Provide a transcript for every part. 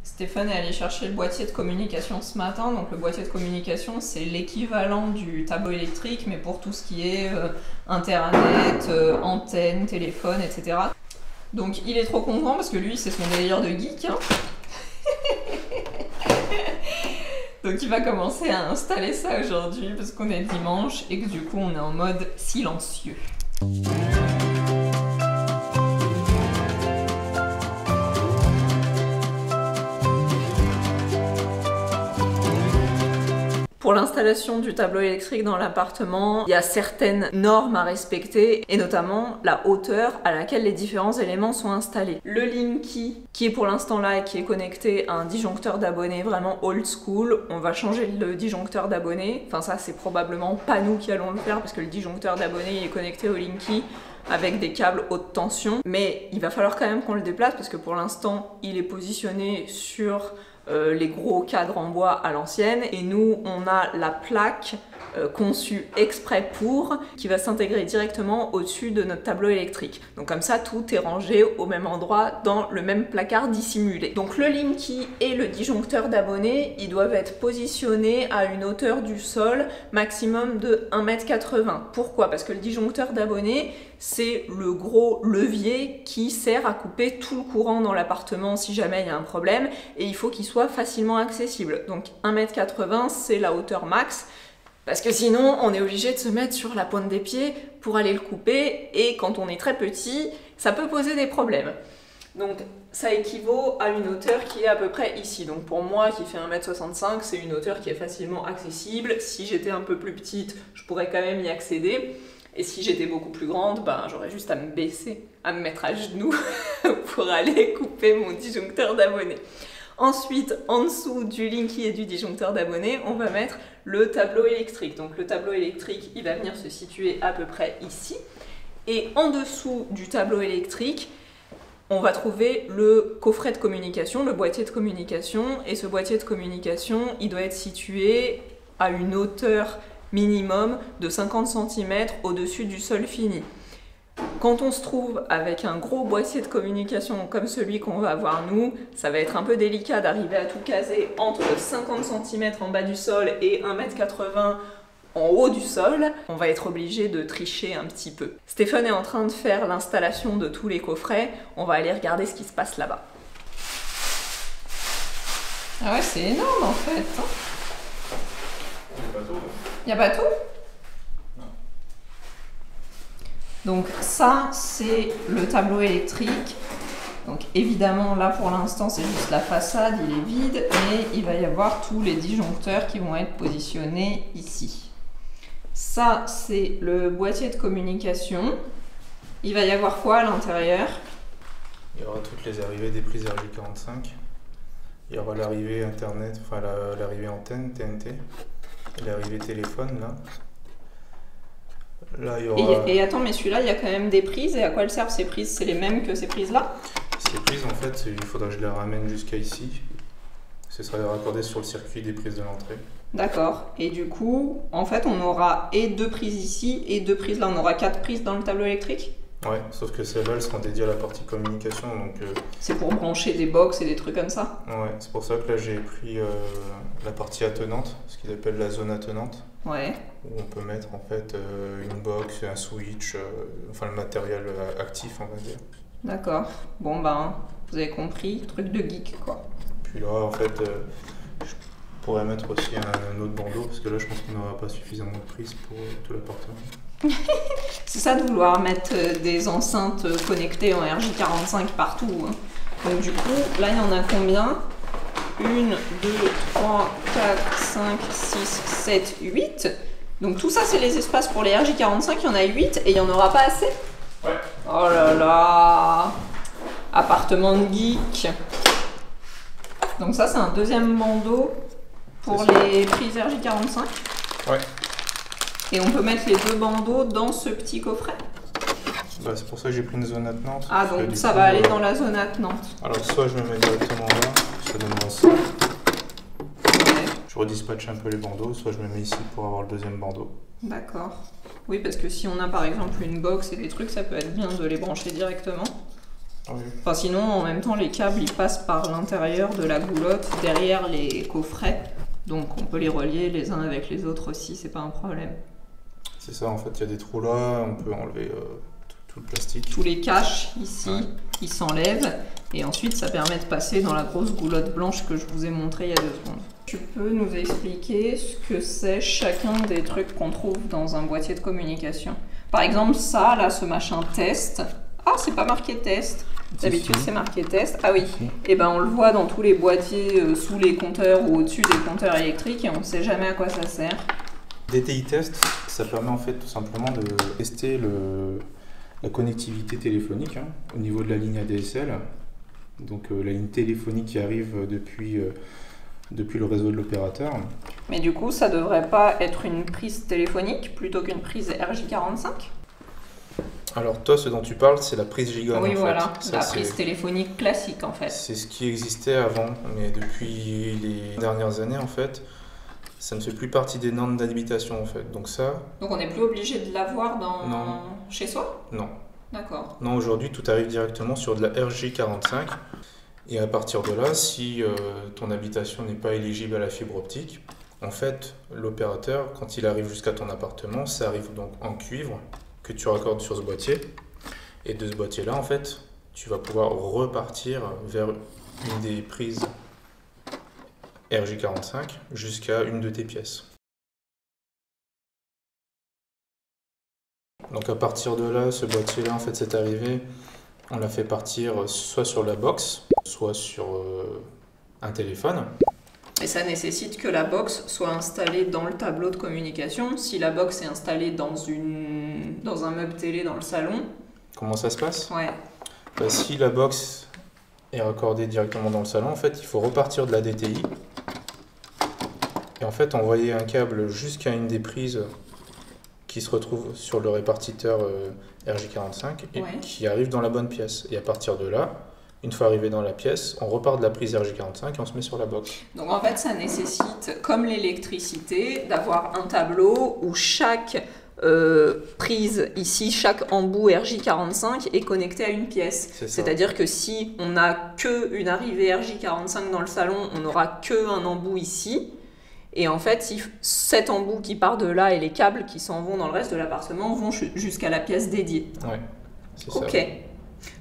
Stéphane est allé chercher le boîtier de communication ce matin. Donc le boîtier de communication, c'est l'équivalent du tableau électrique, mais pour tout ce qui est internet, antenne, téléphone, etc. Donc il est trop content parce que lui, c'est son délire de geek. Hein. Donc il va commencer à installer ça aujourd'hui parce qu'on est dimanche et que du coup on est en mode silencieux. Pour l'installation du tableau électrique dans l'appartement, il y a certaines normes à respecter et notamment la hauteur à laquelle les différents éléments sont installés. Le Linky, qui est pour l'instant là et qui est connecté à un disjoncteur d'abonnés vraiment old school, on va changer le disjoncteur d'abonnés. Enfin ça c'est probablement pas nous qui allons le faire parce que le disjoncteur d'abonnés est connecté au Linky avec des câbles haute tension. Mais il va falloir quand même qu'on le déplace parce que pour l'instant il est positionné sur les gros cadres en bois à l'ancienne et nous on a la plaque conçue exprès pour qui va s'intégrer directement au-dessus de notre tableau électrique. Donc comme ça tout est rangé au même endroit dans le même placard dissimulé. Donc le Linky et le disjoncteur d'abonnés ils doivent être positionnés à une hauteur du sol maximum de 1,80 m. Pourquoi? Parce que le disjoncteur d'abonnés c'est le gros levier qui sert à couper tout le courant dans l'appartement si jamais il y a un problème et il faut qu'il soit facilement accessible. Donc 1,80 m c'est la hauteur max parce que sinon on est obligé de se mettre sur la pointe des pieds pour aller le couper et quand on est très petit ça peut poser des problèmes. Donc ça équivaut à une hauteur qui est à peu près ici. Donc pour moi qui fait 1,65 m c'est une hauteur qui est facilement accessible. Si j'étais un peu plus petite je pourrais quand même y accéder. Et si j'étais beaucoup plus grande, ben, j'aurais juste à me baisser, à me mettre à genoux pour aller couper mon disjoncteur d'abonnés. Ensuite, en dessous du Linky et du disjoncteur d'abonnés, on va mettre le tableau électrique. Donc le tableau électrique, il va venir se situer à peu près ici. Et en dessous du tableau électrique, on va trouver le coffret de communication, le boîtier de communication. Et ce boîtier de communication, il doit être situé à une hauteur minimum de 50 cm au-dessus du sol fini. Quand on se trouve avec un gros boîtier de communication comme celui qu'on va avoir nous, ça va être un peu délicat d'arriver à tout caser entre 50 cm en bas du sol et 1,80 m en haut du sol. On va être obligé de tricher un petit peu. Stéphane est en train de faire l'installation de tous les coffrets. On va aller regarder ce qui se passe là-bas. Ah ouais, c'est énorme en fait. Hein. Il n'y a pas tout? Non. Donc ça, c'est le tableau électrique. Donc évidemment, là pour l'instant, c'est juste la façade, il est vide, mais il va y avoir tous les disjoncteurs qui vont être positionnés ici. Ça, c'est le boîtier de communication. Il va y avoir quoi à l'intérieur? Il y aura toutes les arrivées des prises RJ45. Il y aura l'arrivée Internet, enfin l'arrivée antenne TNT. L'arrivée téléphone là. Là il y aura... Et attends, mais celui-là, il y a quand même des prises. Et à quoi elles servent ces prises? C'est les mêmes que ces prises-là? Ces prises, en fait, il faudra que je les ramène jusqu'à ici. Ce sera raccordé sur le circuit des prises de l'entrée. D'accord. Et du coup, en fait, on aura et deux prises ici et deux prises là. On aura 4 prises dans le tableau électrique? Ouais, sauf que celles-là, elles seront dédiées à la partie communication. Donc, c'est pour brancher des box et des trucs comme ça? Ouais, c'est pour ça que là, j'ai pris la partie attenante, ce qu'ils appellent la zone attenante. Ouais. Où on peut mettre en fait une box, un switch, enfin le matériel actif, on va dire. D'accord. Bon ben, vous avez compris, truc de geek quoi. Puis là, en fait, je pourrais mettre aussi un autre bandeau, parce que là, je pense qu'on n'aura pas suffisamment de prise pour tout l'appartement. C'est ça de vouloir mettre des enceintes connectées en RJ45 partout. Hein. Donc du coup, là, il y en a combien? 1, 2, 3, 4, 5, 6, 7, 8. Donc tout ça, c'est les espaces pour les RJ45. Il y en a 8 et il n'y en aura pas assez? Ouais. Oh là là! Appartement de geek. Donc ça, c'est un deuxième bandeau pour les prises RJ45. Ouais. Et on peut mettre les deux bandeaux dans ce petit coffret? Bah, c'est pour ça que j'ai pris une zone attenante. Ah, donc ça va aller dans la zone attenante. Alors, soit je me mets directement là, ça donnera ça. Ouais. Je redispatche un peu les bandeaux, soit je me mets ici pour avoir le deuxième bandeau. D'accord. Oui, parce que si on a par exemple une box et des trucs, ça peut être bien de les brancher directement. Oui. Enfin, sinon, en même temps, les câbles ils passent par l'intérieur de la goulotte, derrière les coffrets. Donc, on peut les relier les uns avec les autres aussi, c'est pas un problème. C'est ça, en fait, il y a des trous là, on peut enlever tout le plastique. Tous les caches ici, Ouais. ils s'enlèvent. Et ensuite, ça permet de passer dans la grosse goulotte blanche que je vous ai montré il y a 2 secondes. Tu peux nous expliquer ce que c'est chacun des trucs qu'on trouve dans un boîtier de communication? Par exemple, ça, là, ce machin test. Ah, c'est pas marqué test. D'habitude, c'est marqué test. Ah oui. Et ben, on le voit dans tous les boîtiers sous les compteurs ou au-dessus des compteurs électriques et on ne sait jamais à quoi ça sert. DTI Test, ça permet en fait tout simplement de tester la connectivité téléphonique au niveau de la ligne ADSL. Donc la ligne téléphonique qui arrive depuis le réseau de l'opérateur. Mais du coup, ça devrait pas être une prise téléphonique plutôt qu'une prise RJ45? Alors toi, ce dont tu parles, c'est la prise Giga. Oui, en voilà, fait. la Ça, prise téléphonique classique en fait. c'est ce qui existait avant, mais depuis les dernières années, en fait, ça ne fait plus partie des normes d'habilitation, en fait. Donc ça, Donc on n'est plus obligé de l'avoir Non. chez soi? non. D'accord. Non, aujourd'hui, tout arrive directement sur de la RJ45. Et à partir de là, si ton habitation n'est pas éligible à la fibre optique, en fait, l'opérateur, quand il arrive jusqu'à ton appartement, ça arrive donc en cuivre que tu raccordes sur ce boîtier. Et de ce boîtier-là, en fait, tu vas pouvoir repartir vers une des prises RJ45 jusqu'à une de tes pièces. Donc à partir de là, ce boîtier-là, en fait, c'est arrivé, on l'a fait partir soit sur la box, soit sur un téléphone. Et ça nécessite que la box soit installée dans le tableau de communication. Si la box est installée dans un meuble télé dans le salon, Comment ça se passe? ouais. Bah, si la box est raccordée directement dans le salon, en fait, il faut repartir de la DTI et en fait envoyer un câble jusqu'à une des prises qui se retrouve sur le répartiteur RJ45 et Ouais. qui arrive dans la bonne pièce. Et à partir de là, une fois arrivé dans la pièce, on repart de la prise RJ45 et on se met sur la box. Donc en fait, ça nécessite, comme l'électricité, d'avoir un tableau où chaque prise ici, chaque embout RJ45 est connecté à une pièce. C'est ça. C'est-à-dire que si on n'a qu'une arrivée RJ45 dans le salon, on n'aura qu'un embout ici. Et en fait, si cet embout qui part de là et les câbles qui s'en vont dans le reste de l'appartement vont jusqu'à la pièce dédiée. Ouais, c'est ça. Ok.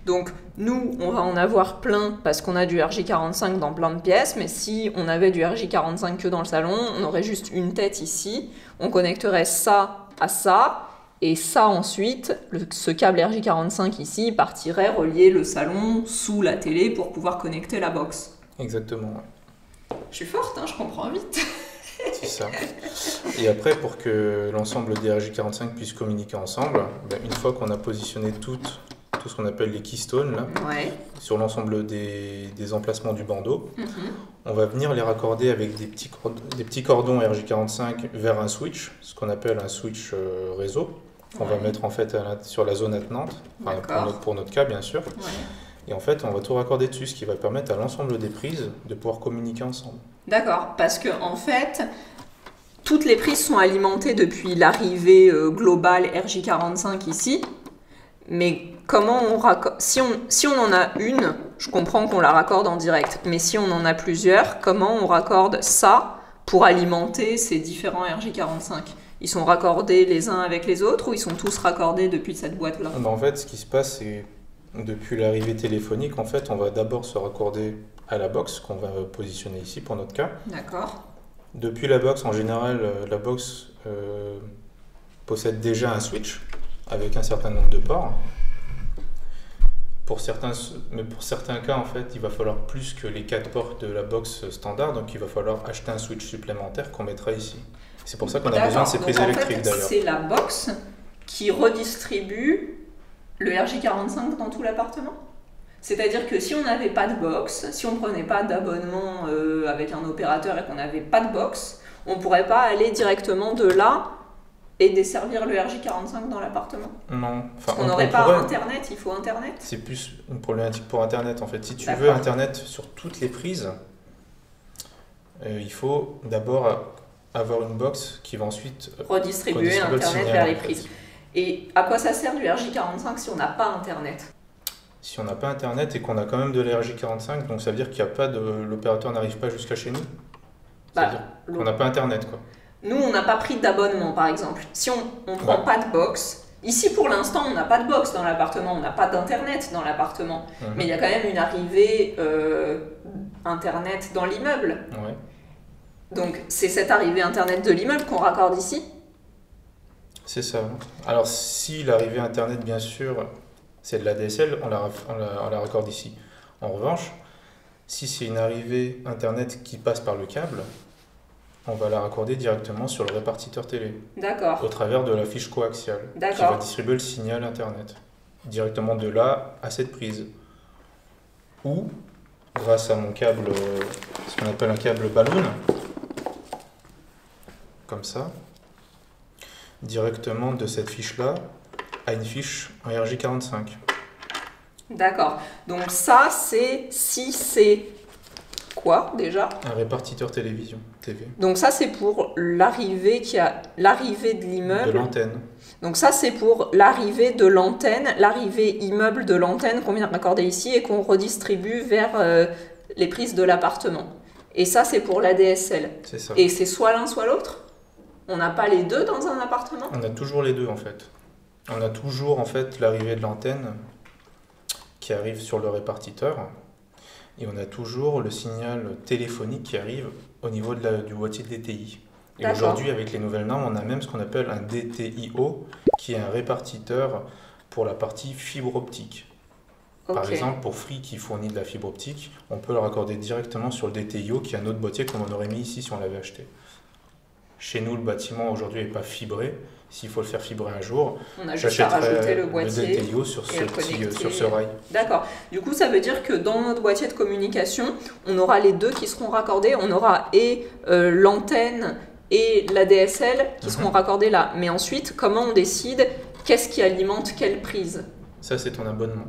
Donc nous, on va en avoir plein parce qu'on a du RJ45 dans plein de pièces, mais si on avait du RJ45 que dans le salon, on aurait juste une tête ici, on connecterait ça à ça, et ça ensuite, ce câble RJ45 ici partirait relier le salon sous la télé pour pouvoir connecter la box. Exactement, ouais. Je suis forte, hein, je comprends vite. C'est ça. Et après, pour que l'ensemble des RJ45 puissent communiquer ensemble, ben, une fois qu'on a positionné tout ce qu'on appelle les keystones là, Ouais. sur l'ensemble des emplacements du bandeau, on va venir les raccorder avec des petits cordons RJ45 vers un switch, ce qu'on appelle un switch réseau, qu'on va Ouais. mettre en fait sur la zone attenante, enfin, D'accord. pour notre cas bien sûr. Ouais. Et en fait, on va tout raccorder dessus, ce qui va permettre à l'ensemble des prises de pouvoir communiquer ensemble. D'accord, parce que en fait, toutes les prises sont alimentées depuis l'arrivée globale RJ45 ici, mais comment on si on en a une, je comprends qu'on la raccorde en direct, mais si on en a plusieurs, comment on raccorde ça pour alimenter ces différents RJ45? Ils sont raccordés les uns avec les autres ou ils sont tous raccordés depuis cette boîte-là? Ben, en fait, ce qui se passe, c'est depuis l'arrivée téléphonique, en fait, on va d'abord se raccorder à la box qu'on va positionner ici pour notre cas. D'accord. Depuis la box, en général, la box possède déjà un switch avec un certain nombre de ports. Mais pour certains cas, en fait, il va falloir plus que les 4 ports de la box standard, donc il va falloir acheter un switch supplémentaire qu'on mettra ici. C'est pour ça qu'on a besoin de ces Donc, prises en électriques fait, d'ailleurs. c'est la box qui redistribue le RJ45 dans tout l'appartement. C'est-à-dire que si on n'avait pas de box, si on ne prenait pas d'abonnement avec un opérateur et qu'on n'avait pas de box, on ne pourrait pas aller directement de là et desservir le RJ45 dans l'appartement. Non, Parce qu'on n'aurait pas Internet, il faut Internet. C'est plus une problématique pour Internet en fait. Si tu D'accord. veux Internet sur toutes les prises, il faut d'abord avoir une box qui va ensuite Redistribuer redistribuer le Internet signal, vers les en fait. prises. Et à quoi ça sert du RJ45 si on n'a pas Internet? si on n'a pas Internet et qu'on a quand même de la RJ45, donc ça veut dire qu'il y a pas de l'opérateur n'arrive pas jusqu'à chez nous. C'est-à-dire qu'on n'a pas Internet, quoi. Nous, on n'a pas pris d'abonnement, par exemple. Si on ne prend pas de box, ici pour l'instant, on n'a pas de box dans l'appartement, on n'a pas d'internet dans l'appartement, mais il y a quand même une arrivée internet dans l'immeuble. Ouais. Donc c'est cette arrivée internet de l'immeuble qu'on raccorde ici? C'est ça. Alors si l'arrivée internet, bien sûr, c'est de l'ADSL, on la raccorde ici. En revanche, si c'est une arrivée internet qui passe par le câble, on va la raccorder directement sur le répartiteur télé. D'accord. Au travers de la fiche coaxiale qui D'accord. va distribuer le signal internet directement de là à cette prise. Ou, grâce à mon câble, ce qu'on appelle un câble balloon, comme ça, directement de cette fiche-là à une fiche en RJ45. D'accord. Donc ça, c'est si c'est quoi déjà? Un répartiteur télévision, TV. Donc ça, c'est pour l'arrivée de l'immeuble. De l'antenne. Donc ça, c'est pour l'arrivée de l'antenne, l'arrivée immeuble de l'antenne qu'on vient raccorder ici et qu'on redistribue vers les prises de l'appartement. Et ça, c'est pour l'ADSL. C'est ça. Et c'est soit l'un, soit l'autre? On n'a pas les deux dans un appartement? On a toujours les deux en fait. On a toujours en fait l'arrivée de l'antenne qui arrive sur le répartiteur et on a toujours le signal téléphonique qui arrive au niveau du boîtier de DTI. Et aujourd'hui, avec les nouvelles normes, on a même ce qu'on appelle un DTIO qui est un répartiteur pour la partie fibre optique. Par exemple, pour Free qui fournit de la fibre optique, on peut le raccorder directement sur le DTIO qui est un autre boîtier comme on aurait mis ici si on l'avait acheté. Chez nous, le bâtiment aujourd'hui n'est pas fibré. S'il faut le faire fibrer un jour, on a juste à rajouter le boîtier le DTIO sur ce rail. D'accord. Du coup, ça veut dire que dans notre boîtier de communication, on aura les deux qui seront raccordés. On aura et l'antenne et l'ADSL qui seront raccordés là. Mais ensuite, comment on décide qu'est-ce qui alimente quelle prise? Ça, c'est ton abonnement.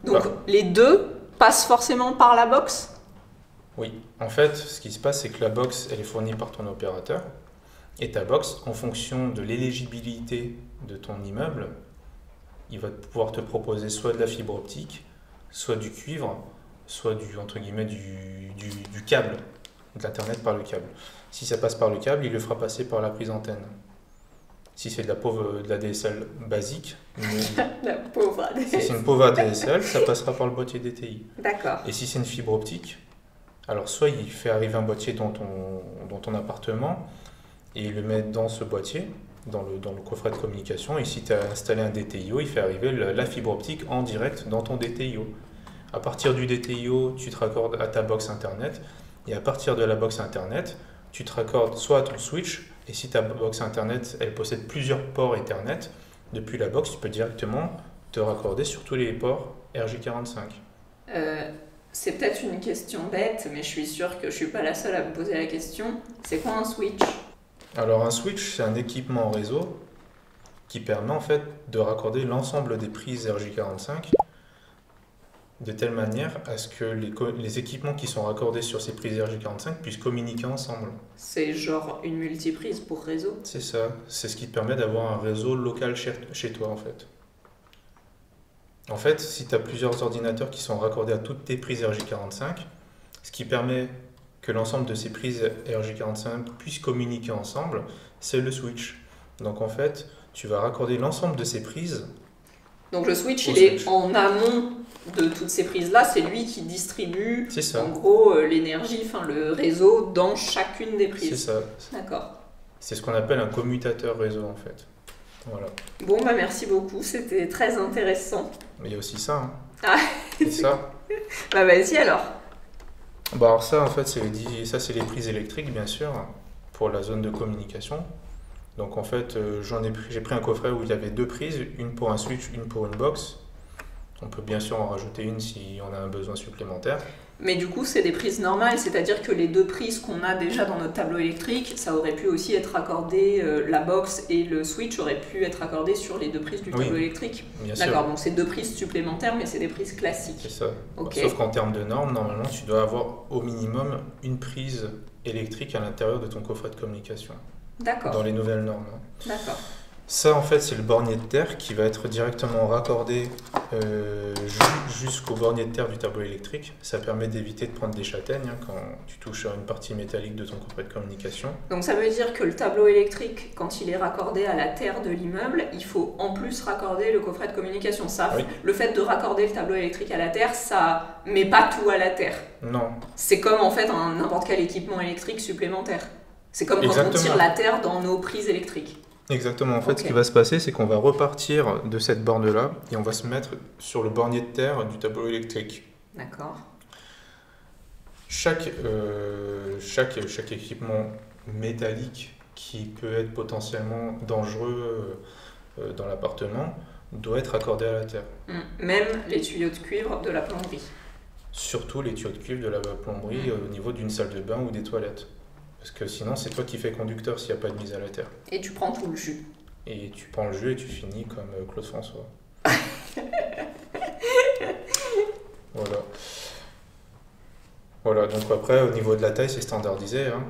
Donc, les deux passent forcément par la box? Oui. En fait, ce qui se passe, c'est que la box, elle est fournie par ton opérateur. Et ta box, en fonction de l'éligibilité de ton immeuble, il va pouvoir te proposer soit de la fibre optique, soit du cuivre, soit entre guillemets, du câble, de l'Internet par le câble. Si ça passe par le câble, il le fera passer par la prise antenne. Si c'est de la DSL basique, la pauvre ADSL. Si c'est une pauvre ADSL, ça passera par le boîtier DTI. D'accord. Et si c'est une fibre optique, alors soit il fait arriver un boîtier dans ton appartement, et il le met dans ce boîtier, dans le coffret de communication, et si tu as installé un DTIO, il fait arriver la fibre optique en direct dans ton DTIO. À partir du DTIO, tu te raccordes à ta box Internet, et à partir de la box Internet, tu te raccordes soit à ton switch, et si ta box Internet, elle possède plusieurs ports Ethernet, depuis la box, tu peux directement te raccorder sur tous les ports RJ45. C'est peut-être une question bête, mais je suis sûre que je ne suis pas la seule à me poser la question. C'est quoi un switch? Alors un switch, c'est un équipement réseau qui permet en fait de raccorder l'ensemble des prises RJ45 de telle manière à ce que les équipements qui sont raccordés sur ces prises RJ45 puissent communiquer ensemble. C'est genre une multiprise pour réseau? C'est ça, c'est ce qui te permet d'avoir un réseau local chez toi en fait. En fait, si tu as plusieurs ordinateurs qui sont raccordés à toutes tes prises RJ45, ce qui permet que l'ensemble de ces prises RJ45 puissent communiquer ensemble, c'est le switch. Donc en fait, tu vas raccorder l'ensemble de ces prises. Donc le switch, est en amont de toutes ces prises-là, c'est lui qui distribue en gros l'énergie, enfin le réseau dans chacune des prises. C'est ça. D'accord. C'est ce qu'on appelle un commutateur réseau en fait. Voilà. Bon, bah merci beaucoup, c'était très intéressant. Mais il y a aussi ça. Hein. Ah. Et ça. Bah vas-y alors. Bah alors ça en fait c'est les prises électriques bien sûr pour la zone de communication. Donc en fait j'ai pris un coffret où il y avait deux prises, une pour un switch, une pour une box. On peut bien sûr en rajouter une si on a un besoin supplémentaire. Mais du coup c'est des prises normales, c'est-à-dire que les deux prises qu'on a déjà dans notre tableau électrique, ça aurait pu aussi être raccordé, la box et le switch auraient pu être raccordés sur les deux prises du tableau électrique. D'accord, donc c'est deux prises supplémentaires mais c'est des prises classiques. C'est ça. Okay. Sauf qu'en termes de normes, normalement tu dois avoir au minimum une prise électrique à l'intérieur de ton coffret de communication. D'accord. Dans les nouvelles normes. D'accord. Ça, en fait, c'est le bornier de terre qui va être directement raccordé jusqu'au bornier de terre du tableau électrique. Ça permet d'éviter de prendre des châtaignes quand tu touches à une partie métallique de ton coffret de communication. Donc ça veut dire que le tableau électrique, quand il est raccordé à la terre de l'immeuble, il faut en plus raccorder le coffret de communication. Ça, Oui. Le fait de raccorder le tableau électrique à la terre, ça met pas tout à la terre. Non, C'est comme en fait n'importe quel équipement électrique supplémentaire. C'est comme quand on Exactement. tire la terre dans nos prises électriques. exactement. En fait, Ok. ce qui va se passer, c'est qu'on va repartir de cette borne-là et on va se mettre sur le bornier de terre du tableau électrique. D'accord. Chaque équipement métallique qui peut être potentiellement dangereux dans l'appartement doit être accordé à la terre. Même les tuyaux de cuivre de la plomberie. Surtout les tuyaux de cuivre de la plomberie au niveau d'une salle de bain ou des toilettes. Parce que sinon, c'est toi qui fais conducteur s'il n'y a pas de mise à la terre. Et tu prends tout le jus. Et tu prends le jeu et tu finis comme Claude François. Voilà. Voilà, donc après, au niveau de la taille, c'est standardisé. Hein.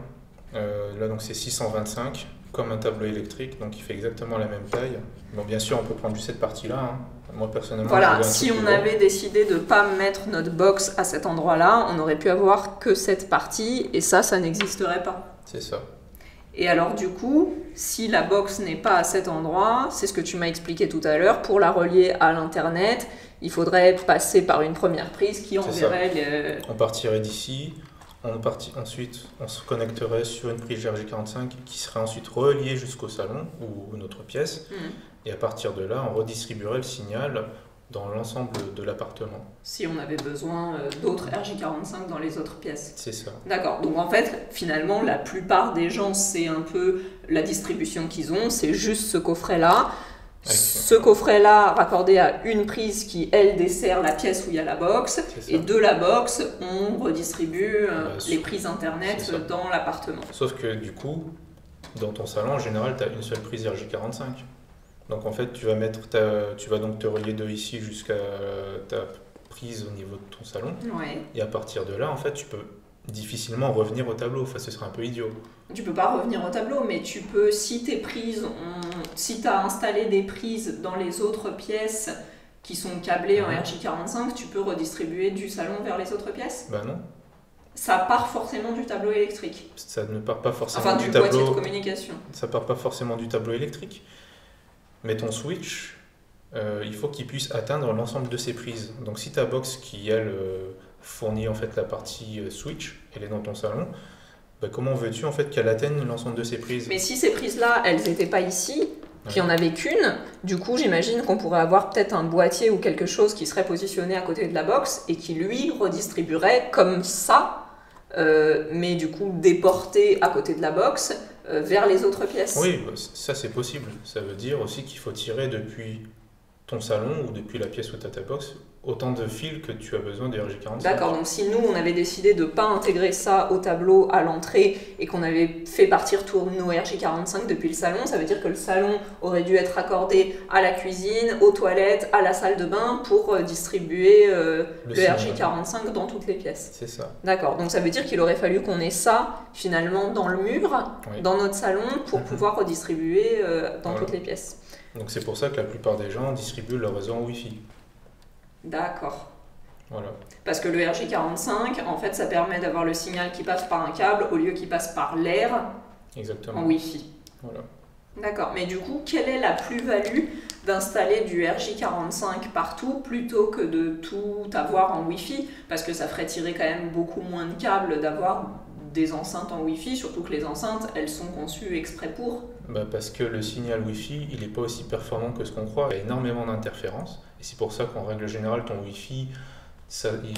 Là, donc c'est 625, comme un tableau électrique, donc il fait exactement la même taille. Bon, bien sûr, on peut prendre juste cette partie-là. Hein. Moi, personnellement, Voilà, je voulais un si truc on plus gros. avait décidé de ne pas mettre notre box à cet endroit-là, on aurait pu avoir que cette partie, et ça n'existerait pas. C'est ça. Et alors du coup, si la box n'est pas à cet endroit, c'est ce que tu m'as expliqué tout à l'heure, pour la relier à l'internet, il faudrait passer par une première prise qui enverrait les... On partirait d'ici, ensuite on se connecterait sur une prise GRJ45 qui serait ensuite reliée jusqu'au salon ou notre pièce. Et à partir de là, on redistribuerait le signal dans l'ensemble de l'appartement. Si on avait besoin d'autres RJ45 dans les autres pièces. C'est ça. D'accord, donc en fait, finalement, la plupart des gens, c'est un peu la distribution qu'ils ont, c'est juste ce coffret-là. Ce coffret-là raccordé à une prise qui, elle, dessert la pièce où il y a la box, C'est ça. et de la box, on redistribue Bah, les prises internet c'est ça. dans l'appartement. Sauf que du coup, dans ton salon, en général, tu as une seule prise RJ45. Donc en fait, tu vas donc te relier de ici jusqu'à ta prise au niveau de ton salon. Ouais. Et à partir de là, en fait, tu peux difficilement revenir au tableau. Enfin, ce serait un peu idiot. Tu peux pas revenir au tableau, mais tu peux, si tes prises, si tu as installé des prises dans les autres pièces qui sont câblées en RJ45, tu peux redistribuer du salon vers les autres pièces. Bah non, Ça part forcément du tableau électrique. ça ne part pas forcément Enfin, du du boîtier de tableau. communication. Ça part pas forcément du tableau électrique. Mais ton switch, il faut qu'il puisse atteindre l'ensemble de ses prises. Donc si ta box qui elle fournit en fait la partie switch, elle est dans ton salon, bah, comment veux-tu en fait qu'elle atteigne l'ensemble de ses prises? Mais si ces prises-là, elles n'étaient pas ici, qu'il n'y en avait qu'une, du coup, j'imagine qu'on pourrait avoir peut-être un boîtier ou quelque chose qui serait positionné à côté de la box et qui, lui, redistribuerait comme ça, mais du coup déporté à côté de la box vers les autres pièces. Oui, bah, ça c'est possible. Ça veut dire aussi qu'il faut tirer depuis ton salon ou depuis la pièce où tu as ta box autant de fils que tu as besoin de RJ45. D'accord, donc si nous on avait décidé de ne pas intégrer ça au tableau à l'entrée et qu'on avait fait partir tous nos RJ45 depuis le salon, ça veut dire que le salon aurait dû être raccordé à la cuisine, aux toilettes, à la salle de bain pour distribuer le signal. RJ45 dans toutes les pièces. C'est ça. D'accord, donc ça veut dire qu'il aurait fallu qu'on ait ça finalement dans le mur, Oui. dans notre salon, pour pouvoir redistribuer dans Voilà. toutes les pièces. Donc c'est pour ça que la plupart des gens distribuent leur réseau en Wi-Fi. D'accord. Voilà. Parce que le RJ45, en fait, ça permet d'avoir le signal qui passe par un câble au lieu qu'il passe par l'air Exactement. en Wi-Fi. Voilà. D'accord, mais du coup, quelle est la plus-value d'installer du RJ45 partout plutôt que de tout avoir en Wi-Fi? Parce que ça ferait tirer quand même beaucoup moins de câbles d'avoir des enceintes en Wi-Fi, surtout que les enceintes, elles sont conçues exprès pour. Bah parce que le signal Wi-Fi, il n'est pas aussi performant que ce qu'on croit. Il y a énormément d'interférences. Et c'est pour ça qu'en règle générale, ton Wi-Fi,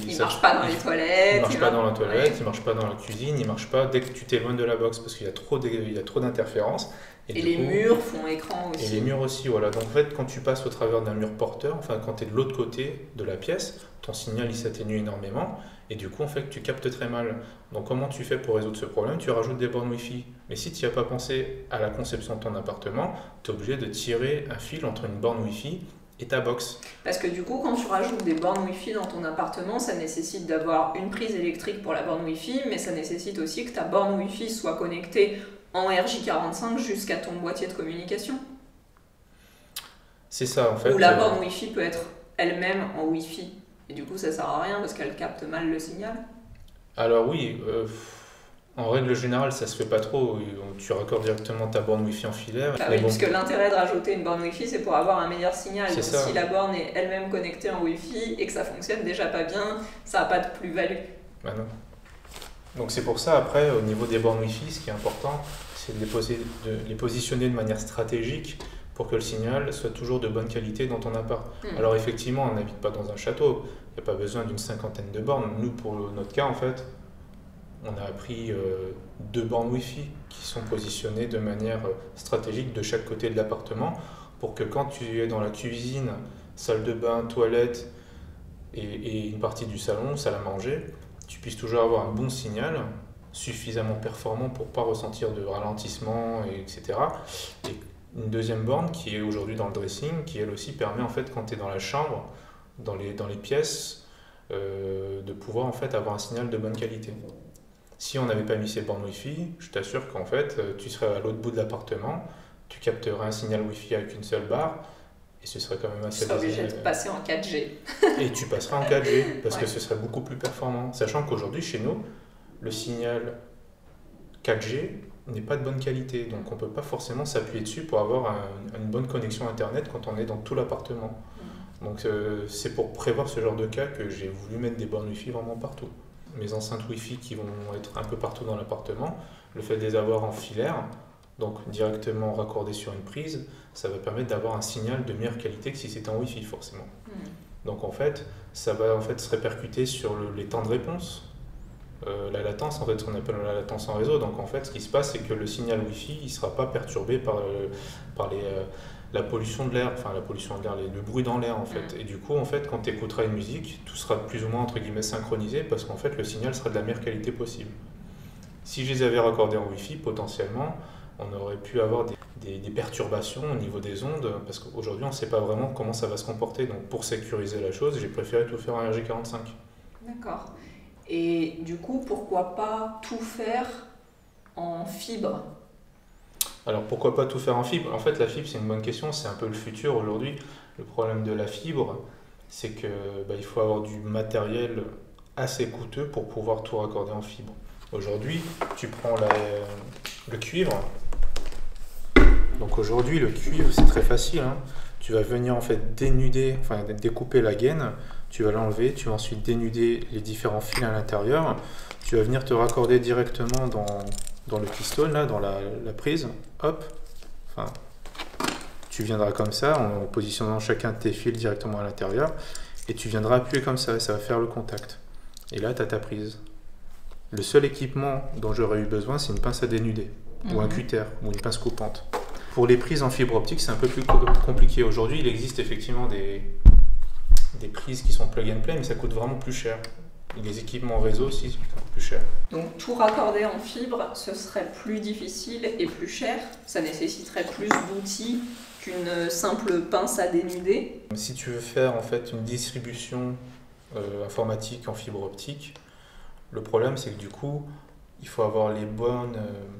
Il marche pas dans les toilettes. Il marche pas dans la toilette, il marche pas dans la cuisine, il marche pas dès que tu t'éloignes de la box parce qu'il y a trop d'interférences. Et du les coup, murs font écran Et aussi. les murs aussi, voilà. Donc en fait, quand tu passes au travers d'un mur porteur, enfin quand tu es de l'autre côté de la pièce, ton signal il s'atténue énormément et du coup en fait tu captes très mal. Donc comment tu fais pour résoudre ce problème? Tu rajoutes des bornes Wi-Fi. Mais si tu n'y as pas pensé à la conception de ton appartement, tu es obligé de tirer un fil entre une borne Wi-Fi et ta box. Parce que du coup, quand tu rajoutes des bornes Wi-Fi dans ton appartement, ça nécessite d'avoir une prise électrique pour la borne Wi-Fi, mais ça nécessite aussi que ta borne Wi-Fi soit connectée en RJ45 jusqu'à ton boîtier de communication. C'est ça en fait. Ou la borne Wi-Fi peut être elle-même en Wi-Fi. Et du coup, ça sert à rien parce qu'elle capte mal le signal. Alors oui, en règle générale, ça se fait pas trop. Tu raccordes directement ta borne Wi-Fi en filaire. Ah oui, puisque l'intérêt de rajouter une borne Wi-Fi, c'est pour avoir un meilleur signal. Donc ça. si la borne est elle-même connectée en Wi-Fi et que ça fonctionne déjà pas bien, ça n'a pas de plus-value. Bah non. Donc c'est pour ça, après, au niveau des bornes Wi-Fi, ce qui est important, c'est de les positionner de manière stratégique pour que le signal soit toujours de bonne qualité dans ton appart. Alors effectivement, on n'habite pas dans un château, il n'y a pas besoin d'une 50aine de bornes. Nous, pour notre cas, en fait, on a pris 2 bornes Wi-Fi qui sont positionnées de manière stratégique de chaque côté de l'appartement pour que quand tu es dans la cuisine, salle de bain, toilette et une partie du salon, salle à manger, tu puisses toujours avoir un bon signal suffisamment performant pour ne pas ressentir de ralentissement, etc. Et une deuxième borne qui est aujourd'hui dans le dressing, qui elle aussi permet en fait quand tu es dans la chambre, dans les pièces, de pouvoir en fait avoir un signal de bonne qualité. Si on n'avait pas mis ces bornes Wi-Fi, je t'assure qu'en fait tu serais à l'autre bout de l'appartement, tu capterais un signal Wi-Fi avec une seule barre, et ce serait quand même assez... Tu serais obligé de passer en 4G. Et tu passeras en 4G, parce que ce serait beaucoup plus performant. Sachant qu'aujourd'hui, chez nous, le signal 4G n'est pas de bonne qualité. Donc on ne peut pas forcément s'appuyer dessus pour avoir une bonne connexion Internet quand on est dans tout l'appartement. Donc c'est pour prévoir ce genre de cas que j'ai voulu mettre des bornes Wi-Fi vraiment partout. Mes enceintes Wi-Fi qui vont être un peu partout dans l'appartement, le fait de les avoir en filaire, donc directement raccordé sur une prise, ça va permettre d'avoir un signal de meilleure qualité que si c'était en Wi-Fi forcément. Donc en fait, ça va en fait se répercuter sur les temps de réponse, la latence, en fait, ce qu'on appelle la latence en réseau. Donc en fait, ce qui se passe, c'est que le signal Wi-Fi, il ne sera pas perturbé par la pollution de l'air, enfin la pollution de l'air, le bruit dans l'air en fait. Et du coup, en fait, quand tu écouteras une musique, tout sera plus ou moins entre guillemets synchronisé parce qu'en fait, le signal sera de la meilleure qualité possible. Si je les avais raccordés en Wi-Fi, potentiellement, on aurait pu avoir des perturbations au niveau des ondes, parce qu'aujourd'hui, on ne sait pas vraiment comment ça va se comporter. Donc, pour sécuriser la chose, j'ai préféré tout faire en RJ45. D'accord. Et du coup, pourquoi pas tout faire en fibre? Alors, pourquoi pas tout faire en fibre? En fait, la fibre, c'est une bonne question. C'est un peu le futur aujourd'hui. Le problème de la fibre, c'est que il faut avoir du matériel assez coûteux pour pouvoir tout raccorder en fibre. Aujourd'hui, tu prends le cuivre. Donc aujourd'hui, le cuivre, c'est très facile. Tu vas venir en fait découper la gaine, tu vas l'enlever, tu vas ensuite dénuder les différents fils à l'intérieur. Tu vas venir te raccorder directement dans le pistol, là, dans la prise. Hop. Enfin, tu viendras comme ça, en positionnant chacun de tes fils directement à l'intérieur. Et tu viendras appuyer comme ça, et ça va faire le contact. Et là, tu as ta prise. Le seul équipement dont j'aurais eu besoin, c'est une pince à dénuder, ou un cutter, ou une pince coupante. Pour les prises en fibre optique, c'est un peu plus compliqué. Aujourd'hui, il existe effectivement des prises qui sont plug and play, mais ça coûte vraiment plus cher. Et les équipements réseau aussi, ça coûte plus cher. Donc tout raccorder en fibre, ce serait plus difficile et plus cher. Ça nécessiterait plus d'outils qu'une simple pince à dénuder. Si tu veux faire en fait une distribution informatique en fibre optique, le problème c'est que du coup, il faut avoir les bonnes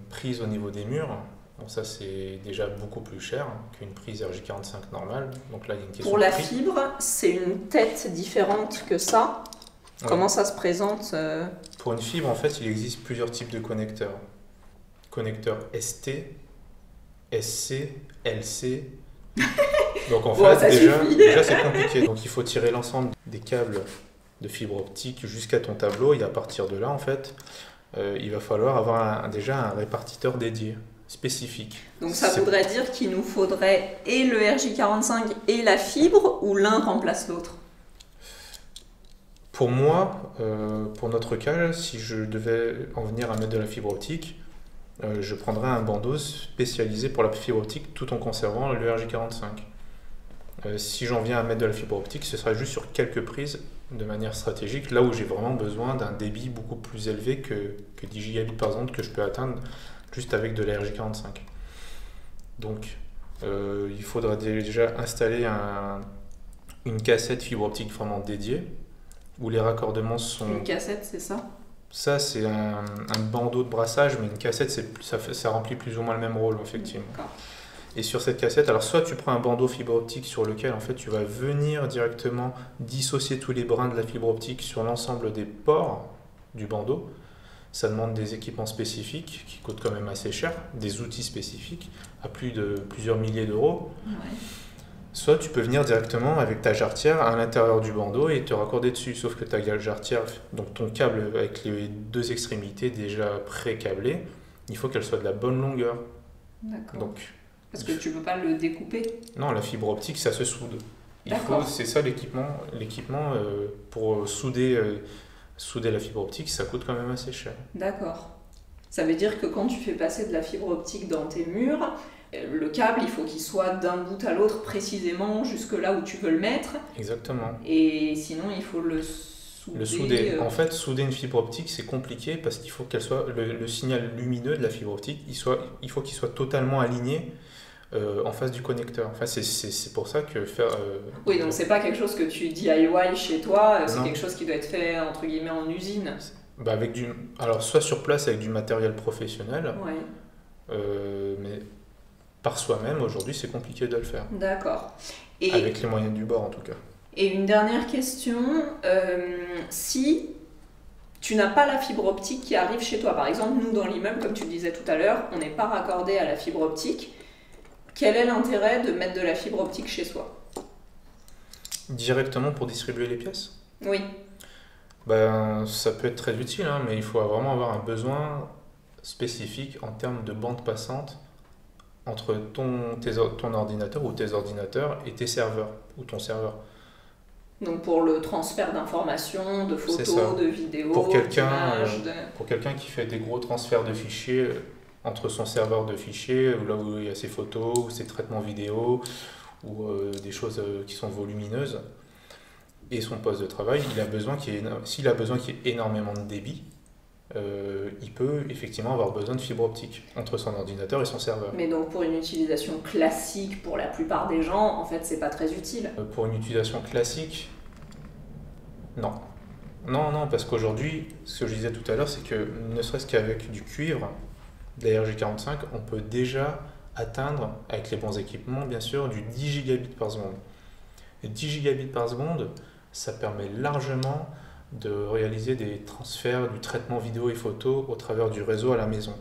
prises au niveau des murs. Bon, ça c'est déjà beaucoup plus cher qu'une prise RJ45 normale. Donc là, il y a une question pour la de prix. fibre, c'est une tête différente que ça. Ouais. Comment ça se présente Pour une fibre, en fait, il existe plusieurs types de connecteurs. Connecteur ST, SC, LC. Donc en fait, déjà c'est compliqué. Donc il faut tirer l'ensemble des câbles de fibre optique jusqu'à ton tableau et à partir de là, en fait, il va falloir avoir déjà un répartiteur dédié, spécifique. Donc ça voudrait dire qu'il nous faudrait et le RJ45 et la fibre ou l'un remplace l'autre? Pour moi, pour notre cas, si je devais en venir à mettre de la fibre optique, je prendrais un bandeau spécialisé pour la fibre optique tout en conservant le RJ45. Si j'en viens à mettre de la fibre optique, ce serait juste sur quelques prises de manière stratégique, là où j'ai vraiment besoin d'un débit beaucoup plus élevé que 10 gigabits par seconde que je peux atteindre juste avec de la RJ45. Donc il faudra déjà installer une cassette fibre optique vraiment dédiée, où les raccordements sont... Une cassette, c'est ça? Ça, c'est un bandeau de brassage, mais une cassette, ça remplit plus ou moins le même rôle, effectivement. Et sur cette cassette, alors soit tu prends un bandeau fibre optique sur lequel en fait tu vas venir directement dissocier tous les brins de la fibre optique sur l'ensemble des ports du bandeau. Ça demande des équipements spécifiques qui coûtent quand même assez cher, des outils spécifiques à plus de plusieurs milliers d'euros. Ouais. Soit tu peux venir directement avec ta jarretière à l'intérieur du bandeau et te raccorder dessus. Sauf que ta jarretière, donc ton câble avec les deux extrémités déjà pré-câblées, il faut qu'elle soit de la bonne longueur. D'accord. Donc, Parce que tu peux pas le découper. non, la fibre optique, ça se soude. D'accord. C'est ça l'équipement. L'équipement pour souder la fibre optique, ça coûte quand même assez cher. D'accord. Ça veut dire que quand tu fais passer de la fibre optique dans tes murs, le câble, il faut qu'il soit d'un bout à l'autre précisément jusque là où tu veux le mettre. Exactement. Et sinon, il faut le souder. Le souder. En fait, souder une fibre optique, c'est compliqué parce qu'il faut qu'elle soit le signal lumineux de la fibre optique, il faut qu'il soit totalement aligné en face du connecteur. Enfin, c'est pour ça que faire. Oui, donc c'est pas quelque chose que tu DIY chez toi, c'est Non. quelque chose qui doit être fait entre guillemets en usine. Bah alors soit sur place avec du matériel professionnel, Ouais, mais par soi-même aujourd'hui c'est compliqué de le faire. d'accord. Et, Avec les moyens du bord en tout cas. et une dernière question, si tu n'as pas la fibre optique qui arrive chez toi, par exemple nous dans l'immeuble, comme tu le disais tout à l'heure, on n'est pas raccordé à la fibre optique, quel est l'intérêt de mettre de la fibre optique chez soi? Directement pour distribuer les pièces? Oui, Ben, ça peut être très utile, hein, mais il faut vraiment avoir un besoin spécifique en termes de bande passante entre ton ordinateur ou tes ordinateurs et tes serveurs ou ton serveur. donc pour le transfert d'informations, de C'est ça. photos, de vidéos, Pour quelqu'un d'images, pour quelqu'un qui fait des gros transferts de fichiers entre son serveur de fichiers, là où il y a ses photos, ou ses traitements vidéo, ou des choses qui sont volumineuses, et son poste de travail, s'il a besoin qu'il y ait énormément de débit, il peut effectivement avoir besoin de fibre optique entre son ordinateur et son serveur. Mais donc pour une utilisation classique pour la plupart des gens, en fait, c'est pas très utile. Pour une utilisation classique, non. Non, parce qu'aujourd'hui, ce que je disais tout à l'heure, c'est que ne serait-ce qu'avec du cuivre, de la RJ45, on peut déjà atteindre, avec les bons équipements bien sûr, du 10 gigabits par seconde. Et 10 gigabits par seconde, ça permet largement de réaliser des transferts, du traitement vidéo et photo au travers du réseau à la maison.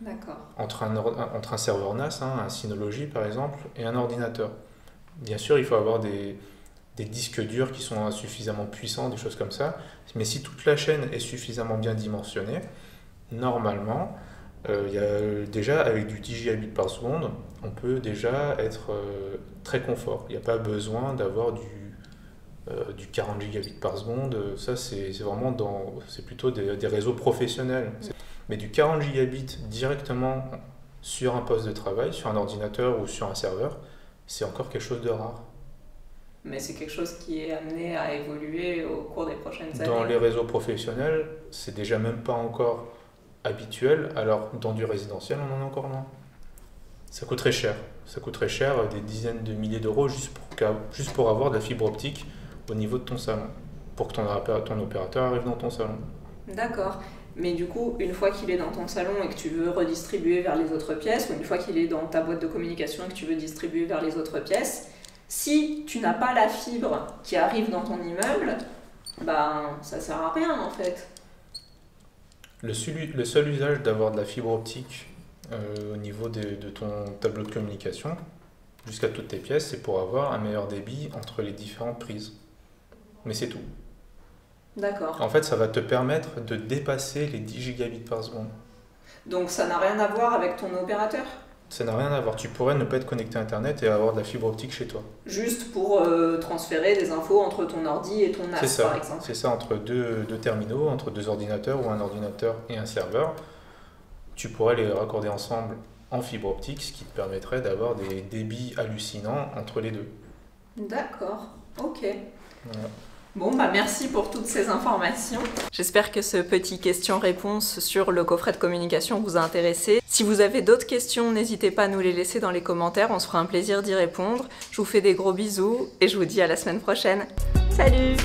D'accord. Entre un serveur NAS, un Synology par exemple, et un ordinateur. Bien sûr, il faut avoir des disques durs qui sont suffisamment puissants, des choses comme ça, mais si toute la chaîne est suffisamment bien dimensionnée, normalement, déjà avec du 10 gigabits par seconde, on peut déjà être très confort. Il n'y a pas besoin d'avoir du 40 gigabits par seconde, ça c'est vraiment c'est plutôt des réseaux professionnels. Mais du 40 gigabits directement sur un poste de travail, sur un ordinateur ou sur un serveur, c'est encore quelque chose de rare. Mais c'est quelque chose qui est amené à évoluer au cours des prochaines années. Dans les réseaux professionnels, c'est déjà même pas encore habituel, alors dans du résidentiel, on en est encore loin. Ça coûte très cher. Ça coûte très cher, des dizaines de milliers d'euros juste pour avoir de la fibre optique au niveau de ton salon, pour que ton opérateur arrive dans ton salon. D'accord. Mais du coup, une fois qu'il est dans ton salon et que tu veux redistribuer vers les autres pièces, ou une fois qu'il est dans ta boîte de communication et que tu veux distribuer vers les autres pièces, si tu n'as pas la fibre qui arrive dans ton immeuble, ben ça sert à rien en fait. Le seul usage d'avoir de la fibre optique au niveau de ton tableau de communication, jusqu'à toutes tes pièces, c'est pour avoir un meilleur débit entre les différentes prises. Mais c'est tout. D'accord. En fait, ça va te permettre de dépasser les 10 gigabits par seconde. Donc ça n'a rien à voir avec ton opérateur? Ça n'a rien à voir. Tu pourrais ne pas être connecté à Internet et avoir de la fibre optique chez toi. Juste pour transférer des infos entre ton ordi et ton NAS, par exemple. C'est ça, entre deux terminaux, entre deux ordinateurs ou un ordinateur et un serveur. Tu pourrais les raccorder ensemble en fibre optique, ce qui te permettrait d'avoir des débits hallucinants entre les deux. D'accord, ok. Voilà. Bon, bah merci pour toutes ces informations. J'espère que ce petit question-réponse sur le coffret de communication vous a intéressé. Si vous avez d'autres questions, n'hésitez pas à nous les laisser dans les commentaires, on se fera un plaisir d'y répondre. Je vous fais des gros bisous et je vous dis à la semaine prochaine. Salut!